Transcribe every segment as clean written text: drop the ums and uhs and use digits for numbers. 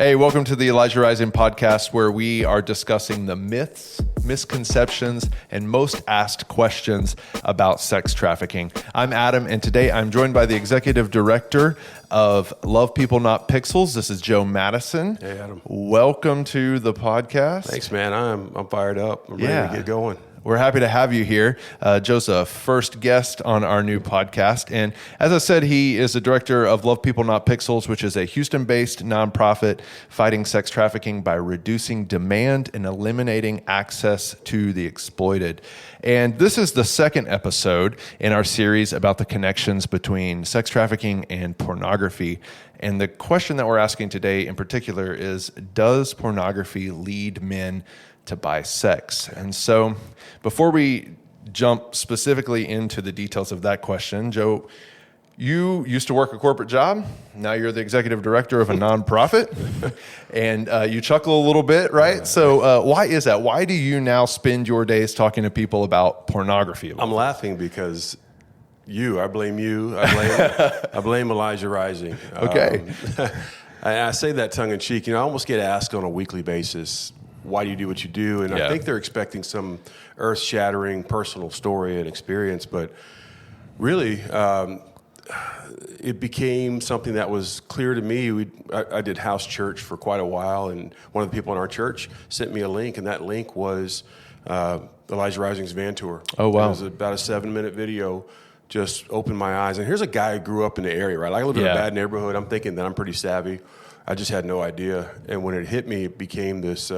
Hey, welcome to the Elijah Rising podcast, where we are discussing the myths, misconceptions, and most asked questions about sex trafficking. I'm Adam, and today I'm joined by the executive director of Love People Not Pixels. This is Joe Madison. Hey, Adam. Welcome to the podcast. Thanks, man. I'm fired up. I'm ready to get going. We're happy to have you here. Joe's a first guest on our new podcast. And as I said, he is the director of Love People Not Pixels, which is a Houston-based nonprofit fighting sex trafficking by reducing demand and eliminating access to the exploited. And this is the second episode in our series about the connections between sex trafficking and pornography. And the question that we're asking today in particular is, does pornography lead men to buy sex? And so before we jump specifically into the details of that question, Joe, you used to work a corporate job. Now you're the executive director of a nonprofit, and you chuckle a little bit, right? So why is that? Why do you now spend your days talking to people about pornography? I'm laughing because I blame you. I blame Elijah Rising. Okay. I say that tongue in cheek. I almost get asked on a weekly basis, why do you do what you do? And I think they're expecting some earth-shattering personal story and experience, but really, it became something that was clear to me. I did house church for quite a while, and one of the people in our church sent me a link, and that link was Elijah Rising's van tour. Oh, wow. It was about a 7-minute video. Just opened my eyes. And here's a guy who grew up in the area, right? I lived in a bad neighborhood. I'm thinking that I'm pretty savvy. I just had no idea. And when it hit me, it became this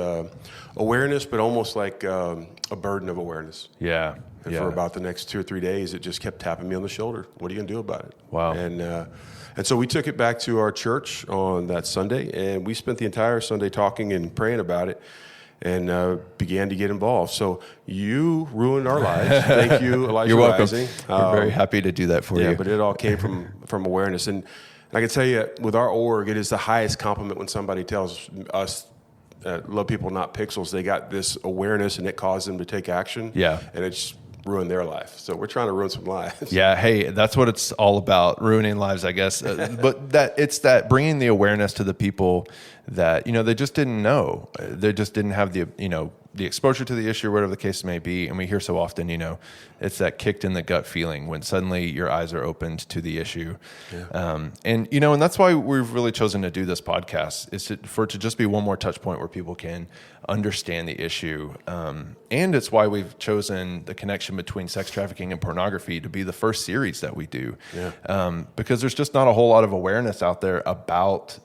awareness, but almost like a burden of awareness. Yeah. And for about the next 2 or 3 days, it just kept tapping me on the shoulder. What are you going to do about it? Wow. And so we took it back to our church on that Sunday, and we spent the entire Sunday talking and praying about it, and began to get involved. So you ruined our lives. Thank you, Elijah You're welcome. Rising. We're very happy to do that for you. Yeah, but it all came from awareness. And I can tell you, with our org, it is the highest compliment when somebody tells us, Love People Not Pixels, they got this awareness and it caused them to take action. Yeah. And it's ruined their life. So we're trying to ruin some lives. Yeah, hey, that's what it's all about, ruining lives, I guess. But it's that bringing the awareness to the people that, they just didn't know. They just didn't have the exposure to the issue, whatever the case may be. And we hear so often, it's that kicked in the gut feeling when suddenly your eyes are opened to the issue. Yeah. And that's why we've really chosen to do this podcast, is for it to just be one more touch point where people can understand the issue. And it's why we've chosen the connection between sex trafficking and pornography to be the first series that we do. Yeah. Because there's just not a whole lot of awareness out there about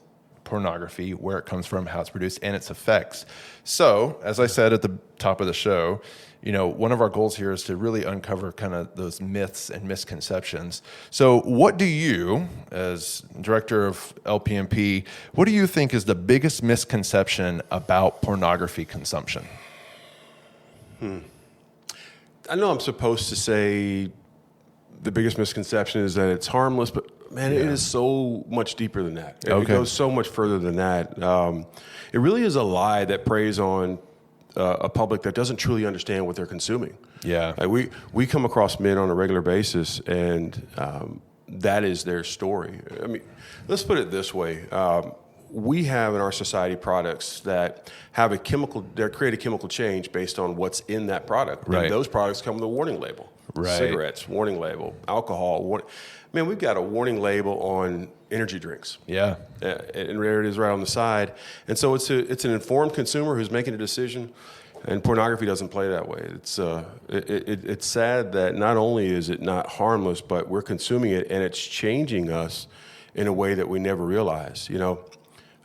pornography, where it comes from, how it's produced, and its effects. So, as I said at the top of the show, one of our goals here is to really uncover kind of those myths and misconceptions. So what do you, as director of LPMP, what do you think is the biggest misconception about pornography consumption? I know I'm supposed to say the biggest misconception is that it's harmless, but man, it is so much deeper than that. It goes so much further than that. It really is a lie that preys on a public that doesn't truly understand what they're consuming. Yeah, like we come across men on a regular basis, and that is their story. I mean, let's put it this way: we have in our society products that have create a chemical change based on what's in that product. Right. And those products come with a warning label. Right. Cigarettes, warning label. Alcohol, Man, we've got a warning label on energy drinks. Yeah. And there it is right on the side. And so it's an informed consumer who's making a decision, and pornography doesn't play that way. It's sad that not only is it not harmless, but we're consuming it, and it's changing us in a way that we never realized.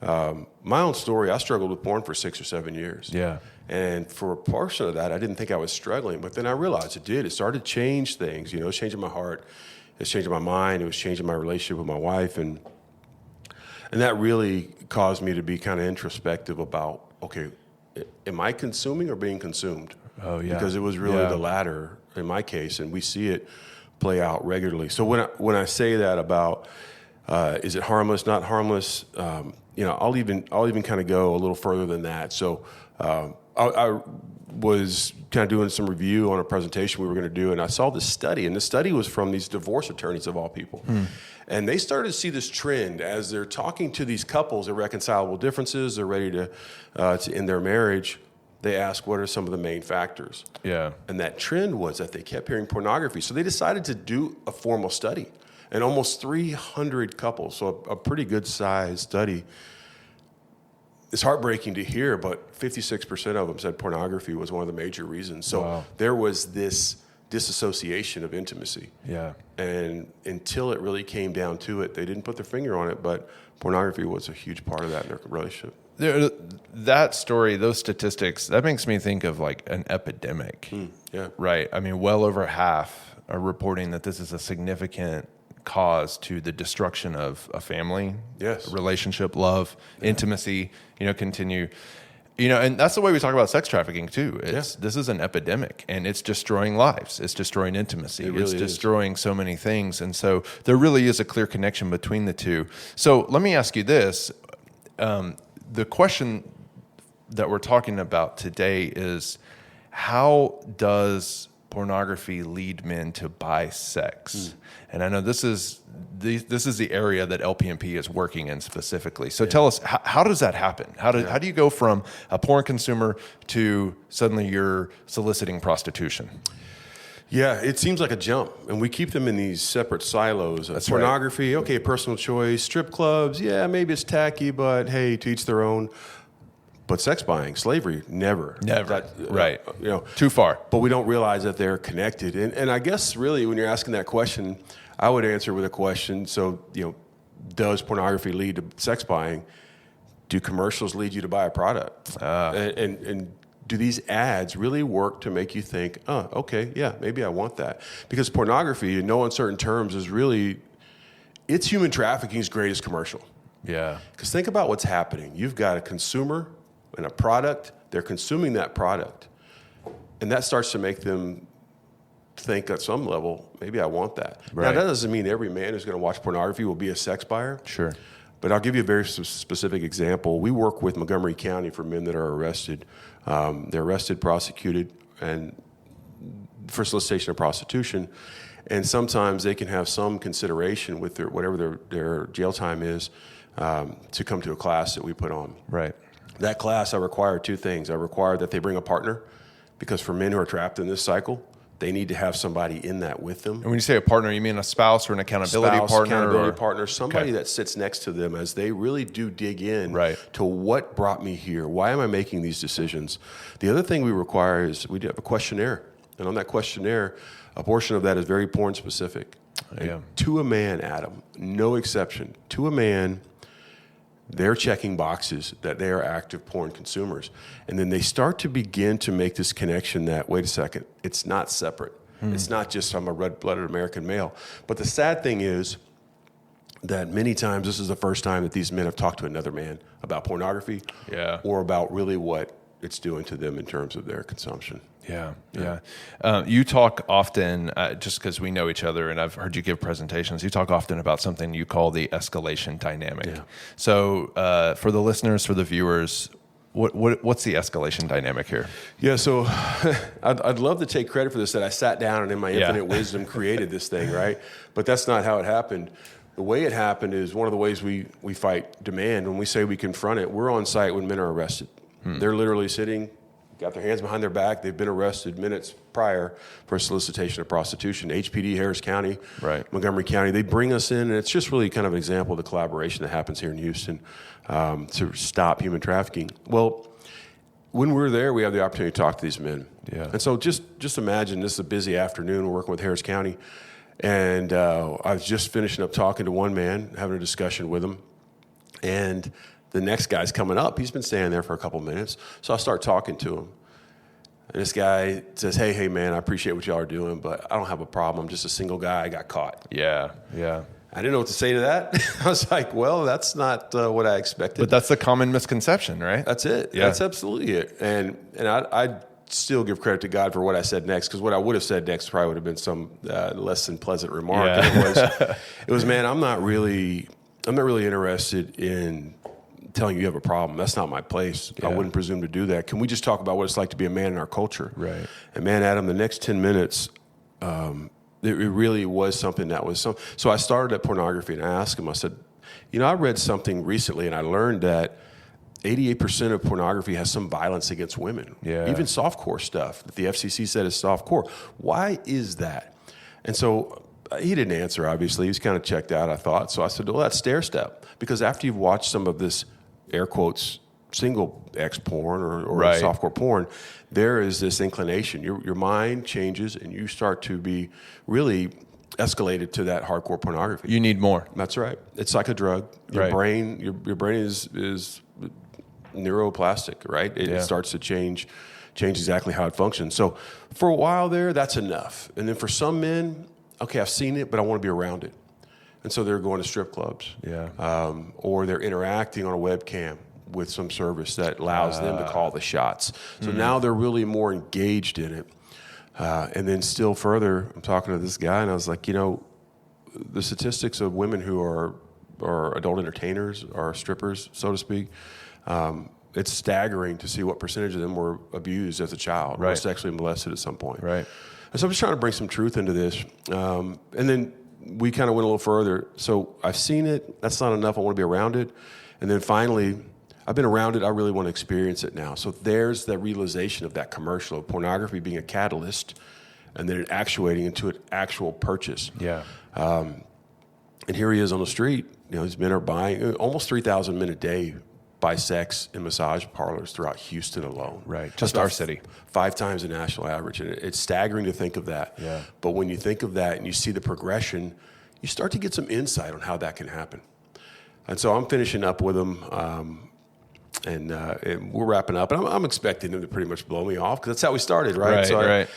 My own story, I struggled with porn for 6 or 7 years. Yeah. And for a portion of that, I didn't think I was struggling, but then I realized it did. It started to change things. It was changing my heart. It was changing my mind. It was changing my relationship with my wife. And that really caused me to be kind of introspective about, okay, am I consuming or being consumed? Oh, yeah. Because it was really the latter in my case, and we see it play out regularly. So when I say that about is it harmless, not harmless, I'll even kind of go a little further than that. So I was kind of doing some review on a presentation we were going to do, and I saw this study, and the study was from these divorce attorneys of all people. And they started to see this trend as they're talking to these couples, irreconcilable differences, they're ready to end their marriage. They ask, what are some of the main factors? Yeah. And that trend was that they kept hearing pornography. So they decided to do a formal study. And almost 300 couples, so a pretty good sized study. It's heartbreaking to hear, but 56% of them said pornography was one of the major reasons. So there was this disassociation of intimacy. Yeah. And until it really came down to it, they didn't put their finger on it, but pornography was a huge part of that in their relationship. That story, those statistics, that makes me think of like an epidemic. Yeah. Right. I mean, well over half are reporting that this is a significant cause to the destruction of a family, relationship, love, intimacy, continue. And that's the way we talk about sex trafficking too. This is an epidemic, and it's destroying lives. It's destroying intimacy. It's destroying so many things. And so there really is a clear connection between the two. So let me ask you this. The question that we're talking about today is, how does pornography lead men to buy sex? And I know this is the area that LPMP is working in specifically. So tell us, how does that happen? How do you go from a porn consumer to suddenly you're soliciting prostitution? Yeah, it seems like a jump, and we keep them in these separate silos. That's pornography, okay, personal choice. Strip clubs, yeah, maybe it's tacky, but hey, to each their own. But sex buying, slavery, never. Right. Too far. But we don't realize that they're connected. And I guess really when you're asking that question, I would answer with a question. So, does pornography lead to sex buying? Do commercials lead you to buy a product? And do these ads really work to make you think, okay, yeah, maybe I want that? Because pornography, in no uncertain terms, it's human trafficking's greatest commercial. Yeah. Because think about what's happening. You've got a consumer and a product. They're consuming that product. And that starts to make them think at some level, maybe I want that. Right. Now, that doesn't mean every man who's going to watch pornography will be a sex buyer. Sure. But I'll give you a very specific example. We work with Montgomery County for men that are arrested. They're arrested, prosecuted, and for solicitation of prostitution. And sometimes they can have some consideration with whatever their jail time is to come to a class that we put on. Right. That class, I require two things. I require that they bring a partner, because for men who are trapped in this cycle, they need to have somebody in that with them. And when you say a partner, you mean a spouse or an accountability partner? Somebody that sits next to them as they really do dig in to what brought me here. Why am I making these decisions? The other thing we require is we do have a questionnaire. And on that questionnaire, a portion of that is very porn specific. To a man, Adam, no exception, to a man, they're checking boxes that they are active porn consumers. And then they start to begin to make this connection that, wait a second, it's not separate. It's not just I'm a red-blooded American male. But the sad thing is that many times this is the first time that these men have talked to another man about pornography or about really what it's doing to them in terms of their consumption. Yeah. You talk often, just because we know each other and I've heard you give presentations, you talk often about something you call the escalation dynamic. Yeah. So for the listeners, for the viewers, what's the escalation dynamic here? Yeah, so I'd love to take credit for this, that I sat down and in my infinite wisdom created this thing, right? But that's not how it happened. The way it happened is one of the ways we fight demand. When we say we confront it, we're on site when men are arrested. They're literally sitting, got their hands behind their back. They've been arrested minutes prior for solicitation of prostitution. HPD, Harris County, Montgomery County, they bring us in, and it's just really kind of an example of the collaboration that happens here in Houston to stop human trafficking. Well, when we're there, we have the opportunity to talk to these men. Yeah. And so just imagine this is a busy afternoon. We're working with Harris County, and I was just finishing up talking to one man, having a discussion with him, and the next guy's coming up. He's been standing there for a couple minutes. So I start talking to him. And this guy says, hey, man, I appreciate what y'all are doing, but I don't have a problem. I'm just a single guy. I got caught. Yeah. I didn't know what to say to that. I was like, well, that's not what I expected. But that's the common misconception, right? That's it. Yeah. That's absolutely it. And I still give credit to God for what I said next, because what I would have said next probably would have been some less than pleasant remark. Yeah. And it was, man, I'm not really interested in telling you have a problem. That's not my place. I wouldn't presume to do that. Can we just talk about what it's like to be a man in our culture? Right. And man, Adam, the next 10 minutes, it really was something that was so I started at pornography, and I asked him, I said, I read something recently, and I learned that 88% of pornography has some violence against women. Yeah. Even softcore stuff that the FCC said is softcore. Why is that? And so he didn't answer, obviously. He was kind of checked out, I thought. So I said, well, that's stair step. Because after you've watched some of this, air quotes, single X porn or softcore porn, there is this inclination. Your mind changes, and you start to be really escalated to that hardcore pornography. You need more. That's right. It's like a drug. Your brain is neuroplastic, right? It starts to change exactly how it functions. So for a while there, that's enough. And then for some men, okay, I've seen it, but I want to be around it. And so they're going to strip clubs. Or they're interacting on a webcam with some service that allows them to call the shots. So now they're really more engaged in it. And then still further, I'm talking to this guy, and I was like, the statistics of women who are adult entertainers, or strippers, so to speak, it's staggering to see what percentage of them were abused as a child, or sexually molested at some point. Right. And so I'm just trying to bring some truth into this. And then we kind of went a little further. So I've seen it. That's not enough. I want to be around it. And then finally, I've been around it. I really want to experience it now. So there's that realization of that commercial, of pornography being a catalyst, and then it actuating into an actual purchase. Yeah. And here he is on the street. These men are buying almost 3,000 men a day buy sex in massage parlors throughout Houston alone. Right. Just our city. 5 times the national average. And it's staggering to think of that. Yeah. But when you think of that and you see the progression, you start to get some insight on how that can happen. And so I'm finishing up with him, and we're wrapping up. And I'm expecting him to pretty much blow me off, because that's how we started, right?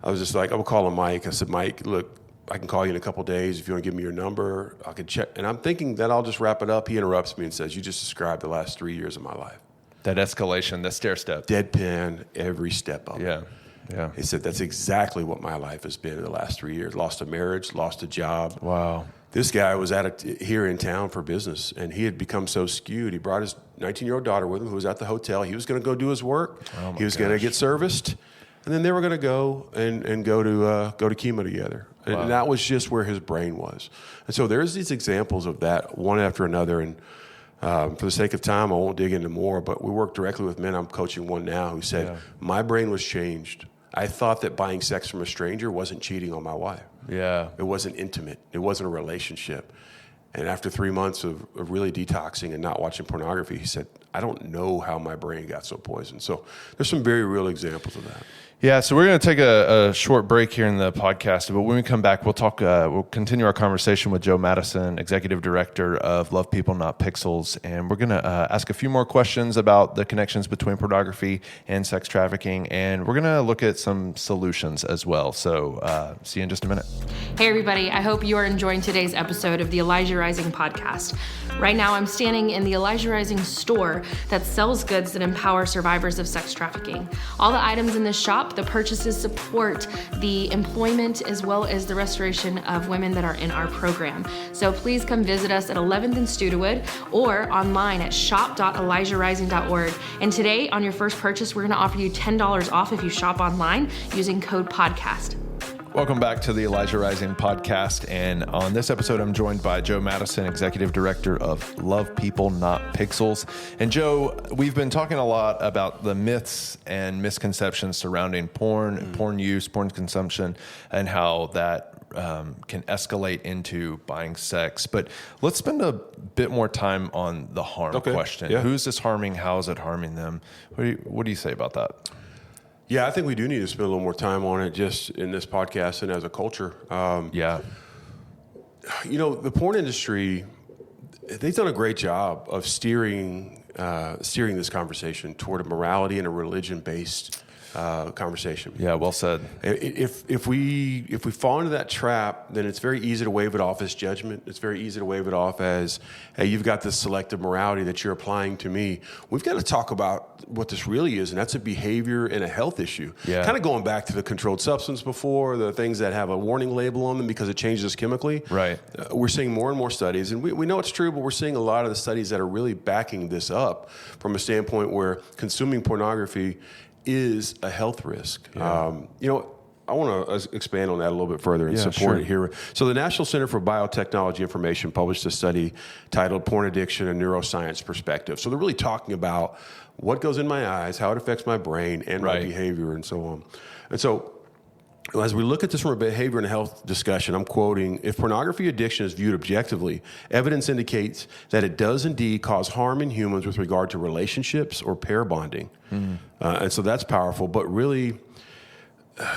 I was just like, I would call him Mike. I said, Mike, look, I can call you in a couple of days. If you want to give me your number, I can check. And I'm thinking that I'll just wrap it up. He interrupts me and says, you just described the last 3 years of my life. That escalation, the stair step. Deadpan every step of it. Yeah. He said, that's exactly what my life has been in the last 3 years. Lost a marriage, lost a job. Wow. This guy was here in town for business, and he had become so skewed. He brought his 19-year-old daughter with him, who was at the hotel. He was going to go do his work. He was going to get serviced. And then they were going to go and go to chemo together. And that was just where his brain was. And so there's these examples of that, one after another. And for the sake of time, I won't dig into more, but we work directly with men. I'm coaching one now who said, my brain was changed. I thought that buying sex from a stranger wasn't cheating on my wife. Yeah. It wasn't intimate. It wasn't a relationship. And after 3 months of really detoxing and not watching pornography, he said, I don't know how my brain got so poisoned. So there's some very real examples of that. Yeah, so we're going to take a short break here in the podcast, but when we come back, we'll continue our conversation with Joe Madison, Executive Director of Love People, Not Pixels, and we're going to ask a few more questions about the connections between pornography and sex trafficking, and we're going to look at some solutions as well. So see you in just a minute. Hey everybody, I hope you are enjoying today's episode of the Elijah Rising podcast. Right now I'm standing in the Elijah Rising store that sells goods that empower survivors of sex trafficking. All the items in this shop, the purchases support the employment as well as the restoration of women that are in our program. So please come visit us at 11th and Studewood or online at shop.elijahrising.org. And today on your first purchase, we're going to offer you $10 off if you shop online using code podcast. Welcome back to the Elijah Rising podcast. And on this episode, I'm joined by Joe Madison, Executive Director of Love People, Not Pixels. And Joe, we've been talking a lot about the myths and misconceptions surrounding porn, porn use, porn consumption, and how that can escalate into buying sex. But let's spend a bit more time on the harm question. Yeah. Who's this harming? How is it harming them? What do you say about that? Yeah, I think we do need to spend a little more time on it just in this podcast and as a culture. The porn industry, they've done a great job of steering this conversation toward a morality and a religion-based conversation. Yeah, well said. If we fall into that trap, then it's very easy to wave it off as judgment. It's very easy to wave it off as, hey, you've got this selective morality that you're applying to me. We've got to talk about what this really is, and that's a behavior and a health issue. Yeah. Kind of going back to the controlled substance before, the things that have a warning label on them because it changes chemically. Right. We're seeing more and more studies, and we know it's true, but we're seeing a lot of the studies that are really backing this up from a standpoint where consuming pornography is a health risk. Yeah. I want to expand on that a little bit further and support it here. So the National Center for Biotechnology Information published a study titled Porn Addiction, a Neuroscience Perspective. So they're really talking about what goes in my eyes, how it affects my brain and my behavior and so on. And so as we look at this from a behavior and health discussion, I'm quoting, if pornography addiction is viewed objectively, evidence indicates that it does indeed cause harm in humans with regard to relationships or pair bonding. And so that's powerful. But really,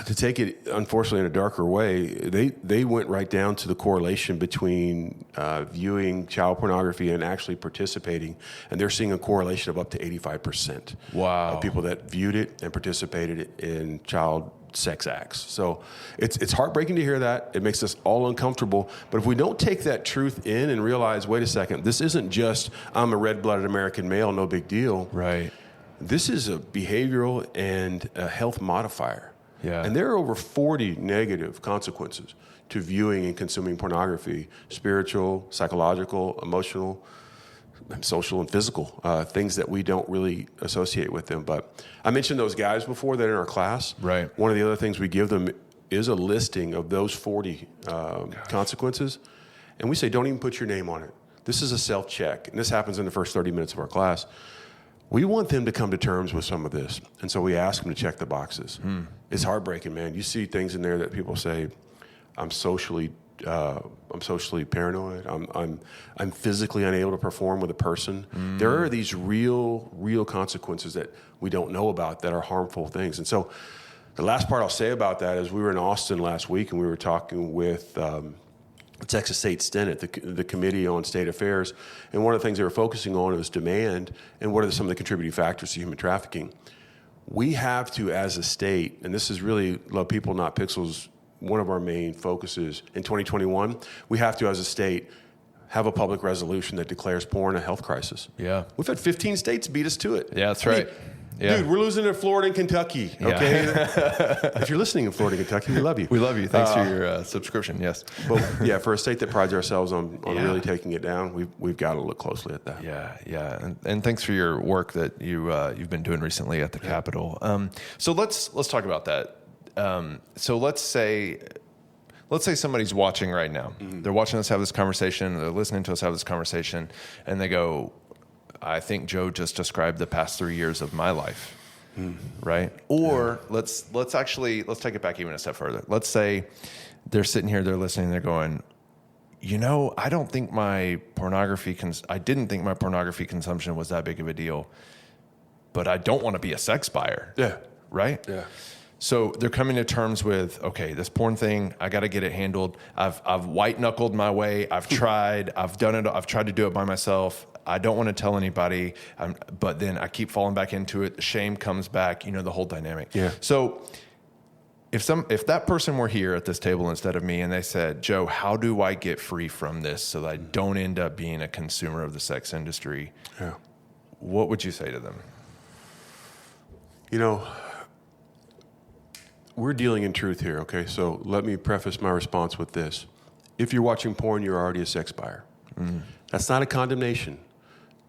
to take it, unfortunately, in a darker way, they went right down to the correlation between viewing child pornography and actually participating. And they're seeing a correlation of up to 85% of people that viewed it and participated in child sex acts. So it's heartbreaking to hear that. It makes us all uncomfortable. But if we don't take that truth in and realize, wait a second, this isn't just I'm a red-blooded American male, no big deal. Right. This is a behavioral and a health modifier. Yeah. And there are over 40 negative consequences to viewing and consuming pornography: spiritual, psychological, emotional, social, and physical, things that we don't really associate with them. But I mentioned those guys before that are in our class. Right. One of the other things we give them is a listing of those 40 consequences. And we say, don't even put your name on it. This is a self-check. And this happens in the first 30 minutes of our class. We want them to come to terms with some of this. And so we ask them to check the boxes. It's heartbreaking, man. You see things in there that people say, I'm socially paranoid. I'm physically unable to perform with a person. There are these real consequences that we don't know about that are harmful things. And so the last part I'll say about that is we were in Austin last week and we were talking with Texas State Senate, the Committee on State Affairs, and one of the things they were focusing on was demand and what are some of the contributing factors to human trafficking. We have to, as a state, and this is really Love People, Not Pixels, one of our main focuses in 2021, we have to, as a state, have a public resolution that declares porn a health crisis. Yeah. We've had 15 states beat us to it. Yeah, that's right. Yeah. Dude, we're losing to Florida and Kentucky, okay? If you're listening in Florida and Kentucky, we love you. We love you. Thanks for your subscription, yes. But yeah, for a state that prides ourselves on really taking it down, we've got to look closely at that. Yeah. And thanks for your work that you've been doing recently at the Capitol. So let's talk about that. So let's say somebody's watching right now. They're watching us have this conversation, they're listening to us have this conversation, and they go, I think Joe just described the past 3 years of my life, right? Or let's take it back even a step further. Let's say they're sitting here, they're listening, they're going, I didn't think my pornography consumption was that big of a deal, but I don't want to be a sex buyer. Yeah. Right? Yeah. So they're coming to terms with, okay, this porn thing, I got to get it handled. I've white knuckled my way. I've tried. I've done it. I've tried to do it by myself. I don't want to tell anybody, but then I keep falling back into it. The shame comes back. The whole dynamic. Yeah. So if that person were here at this table instead of me, and they said, Joe, how do I get free from this so that I don't end up being a consumer of the sex industry? Yeah. What would you say to them? We're dealing in truth here, okay? So let me preface my response with this. If you're watching porn, you're already a sex buyer. That's not a condemnation.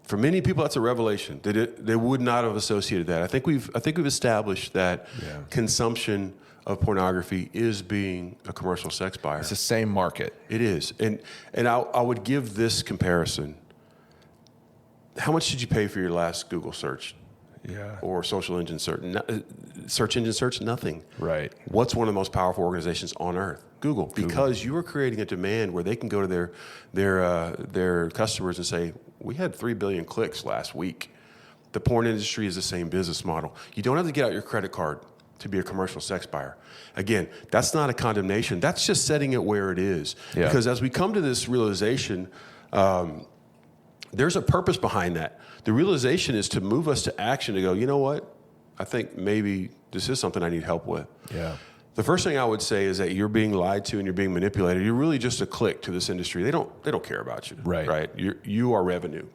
For many people, that's a revelation. They would not have associated that. I think we've established that consumption of pornography is being a commercial sex buyer. It's the same market. It is. And I would give this comparison. How much did you pay for your last Google search? Yeah. Or search engine search? Nothing. Right. What's one of the most powerful organizations on earth? Google. Because you are creating a demand where they can go to their customers and say, we had 3 billion clicks last week. The porn industry is the same business model. You don't have to get out your credit card to be a commercial sex buyer. Again, that's not a condemnation. That's just setting it where it is. Yeah. Because as we come to this realization, there's a purpose behind that. The realization is to move us to action, to go, you know what? I think maybe this is something I need help with. Yeah. The first thing I would say is that you're being lied to and you're being manipulated. You're really just a click to this industry. They don't care about you. Right. You are revenue.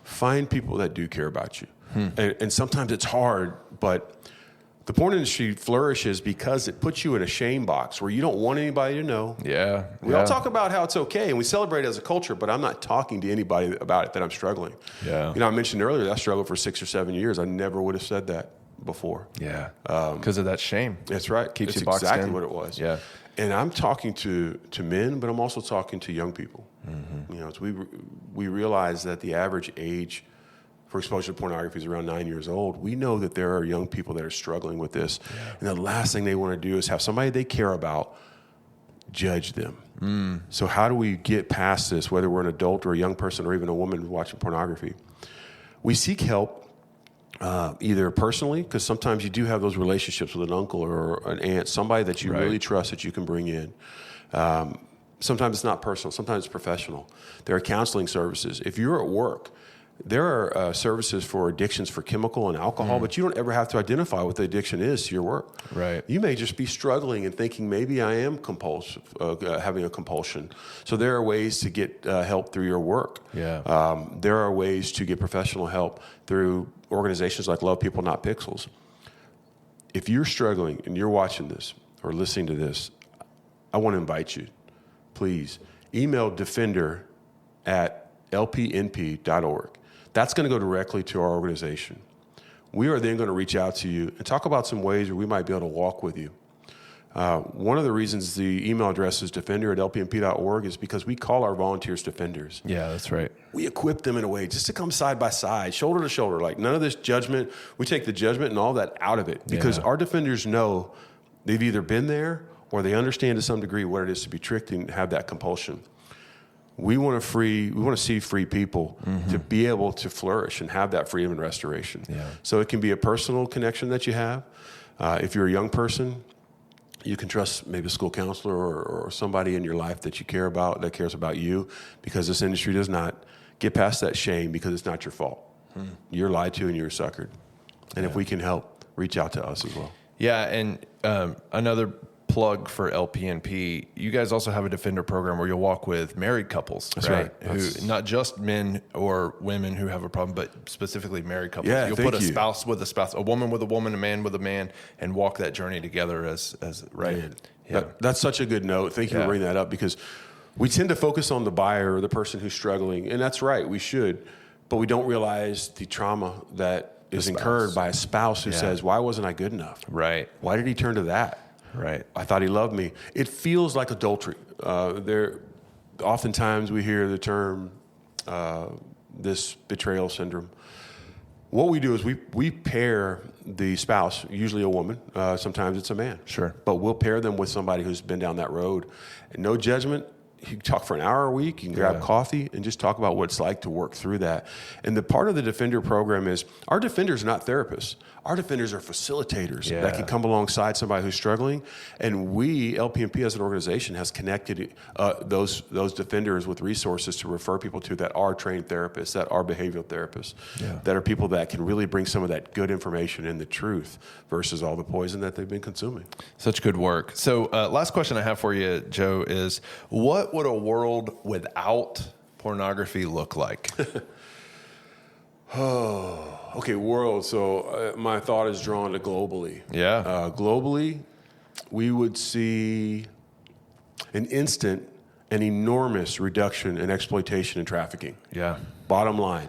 Find people that do care about you. And sometimes it's hard, but the porn industry flourishes because it puts you in a shame box where you don't want anybody to know. Yeah. We all talk about how it's okay and we celebrate it as a culture, but I'm not talking to anybody about it that I'm struggling. Yeah. I mentioned earlier that I struggled for 6 or 7 years. I never would have said that before. Yeah. Because of that shame. That's right. Keeps That's you boxed exactly in. what it was. Yeah. And I'm talking to men, but I'm also talking to young people. As we realize that the average age for exposure to pornography is around 9 years old. We know that there are young people that are struggling with this. Yeah. And the last thing they want to do is have somebody they care about judge them. So how do we get past this, whether we're an adult or a young person or even a woman watching pornography? We seek help either personally, because sometimes you do have those relationships with an uncle or an aunt, somebody that you really trust that you can bring in. Sometimes it's not personal. Sometimes it's professional. There are counseling services. If you're at work, there are services for addictions for chemical and alcohol, but you don't ever have to identify what the addiction is to your work. Right. You may just be struggling and thinking maybe I am compulsive, having a compulsion. So there are ways to get help through your work. Yeah. There are ways to get professional help through organizations like Love People Not Pixels. If you're struggling and you're watching this or listening to this, I want to invite you, please email defender@lpnp.org. That's going to go directly to our organization. We are then going to reach out to you and talk about some ways where we might be able to walk with you. One of the reasons the email address is defender@lpnp.org is because we call our volunteers defenders. Yeah, that's right. We equip them in a way just to come side by side, shoulder to shoulder, like none of this judgment. We take the judgment and all that out of it because our defenders know they've either been there or they understand to some degree what it is to be tricked and have that compulsion. We want to see free people to be able to flourish and have that freedom and restoration. Yeah. So it can be a personal connection that you have. If you're a young person, you can trust maybe a school counselor or somebody in your life that you care about, that cares about you, because this industry does not get past that shame because it's not your fault. You're lied to and you're suckered. And if we can help, reach out to us as well. Yeah, and another plug for LPNP, you guys also have a defender program where you'll walk with married couples. That's right. Who not just men or women who have a problem, but specifically married couples. Yeah, you'll put a spouse with a spouse, a woman with a woman, a man with a man, and walk that journey together as right. Man, that's such a good note. Thank you for bringing that up, because we tend to focus on the buyer or the person who's struggling, and that's right, we should, but we don't realize the trauma that is incurred by a spouse who says, why wasn't I good enough? Right. Why did he turn to that? Right. I thought he loved me. It feels like adultery. Oftentimes we hear the term, this betrayal syndrome. What we do is we pair the spouse, usually a woman, sometimes it's a man. Sure. But we'll pair them with somebody who's been down that road. And no judgment. You can talk for an hour a week. You can grab coffee and just talk about what it's like to work through that. And the part of the Defender program is our defenders are not therapists. Our defenders are facilitators that can come alongside somebody who's struggling. And we, LPNP as an organization, has connected those defenders with resources to refer people to that are trained therapists, that are behavioral therapists, that are people that can really bring some of that good information and the truth versus all the poison that they've been consuming. Such good work. So last question I have for you, Joe, is what would a world without pornography look like? Okay, world. So my thought is drawn to globally. Yeah. Globally, we would see an instant and enormous reduction in exploitation and trafficking. Yeah. Bottom line,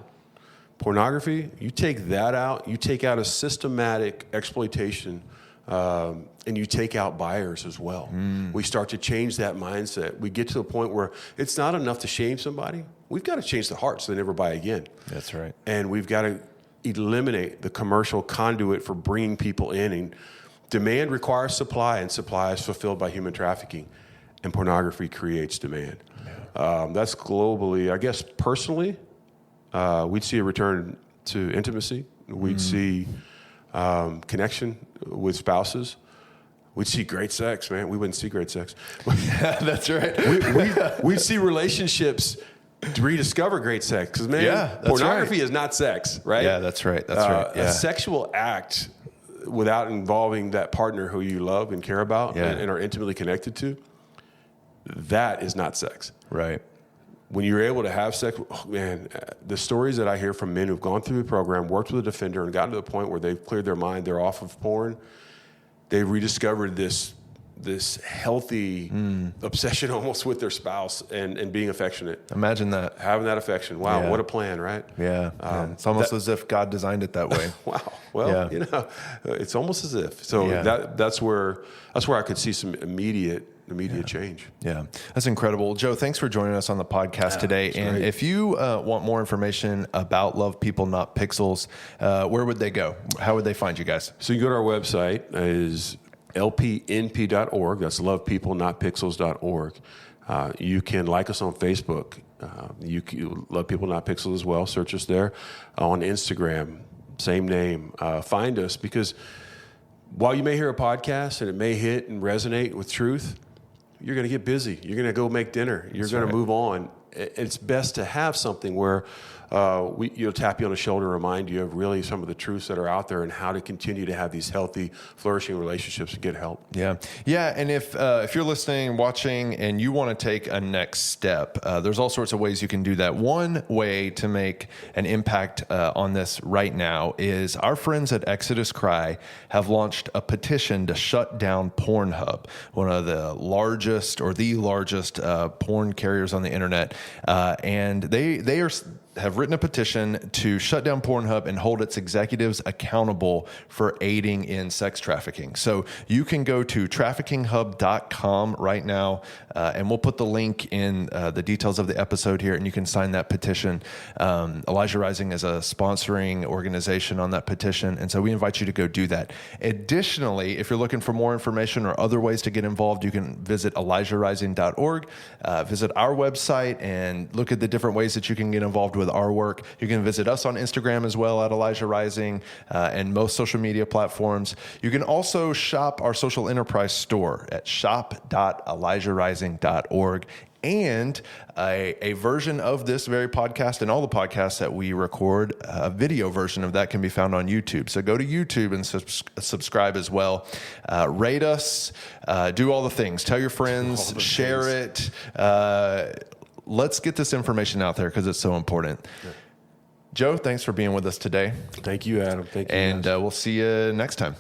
pornography, you take that out, you take out a systematic exploitation, and you take out buyers as well. We start to change that mindset. We get to the point where it's not enough to shame somebody. We've got to change the heart so they never buy again. That's right. And we've got to eliminate the commercial conduit for bringing people in. And demand requires supply, and supply is fulfilled by human trafficking. And pornography creates demand. That's globally. I guess personally, we'd see a return to intimacy. We'd see connection with spouses. We'd see great sex, man. We wouldn't see great sex. That's right. We'd see relationships to rediscover great sex. Because, man, pornography is not sex, right? Yeah, that's right. That's right. A sexual act without involving that partner who you love and care about and are intimately connected to, that is not sex. Right. When you're able to have sex, the stories that I hear from men who've gone through the program, worked with a defender, and gotten to the point where they've cleared their mind, they're off of porn, they've rediscovered this healthy obsession almost with their spouse and being affectionate. Imagine that. Having that affection. Wow, what a plan, right? Yeah. It's almost as if God designed it that way. Wow. Well, it's almost as if. So that's where I could see some immediate change. Yeah, that's incredible. Joe, thanks for joining us on the podcast today. And great. if you want more information about Love People Not Pixels, where would they go? How would they find you guys? So you go to our website, is lpnp.org. That's lovepeoplenotpixels.org. You can like us on Facebook. You can Love People Not Pixels as well. Search us there. On Instagram, same name. Find us, because while you may hear a podcast and it may hit and resonate with truth, you're going to get busy. You're going to go make dinner. You're going to move on. It's best to have something where you'll tap you on the shoulder and remind you of really some of the truths that are out there and how to continue to have these healthy, flourishing relationships and get help. Yeah. And if you're listening, watching, and you want to take a next step, there's all sorts of ways you can do that. One way to make an impact on this right now is our friends at Exodus Cry have launched a petition to shut down Pornhub, one of the largest porn carriers on the internet. And they have written a petition to shut down Pornhub and hold its executives accountable for aiding in sex trafficking. So you can go to traffickinghub.com right now, and we'll put the link in the details of the episode here, and you can sign that petition. Elijah Rising is a sponsoring organization on that petition, and so we invite you to go do that. Additionally, if you're looking for more information or other ways to get involved, you can visit elijahrising.org, visit our website, and look at the different ways that you can get involved with our work. You can visit us on Instagram as well at Elijah Rising and most social media platforms. You can also shop our social enterprise store at shop.elijahrising.org. And a version of this very podcast and all the podcasts that we record, a video version of that can be found on YouTube. So go to YouTube and subscribe as well. Rate us, do all the things. Tell your friends, share it. Let's get this information out there because it's so important. Yeah. Joe, thanks for being with us today. Thank you, Adam. Thank you. And we'll see you next time.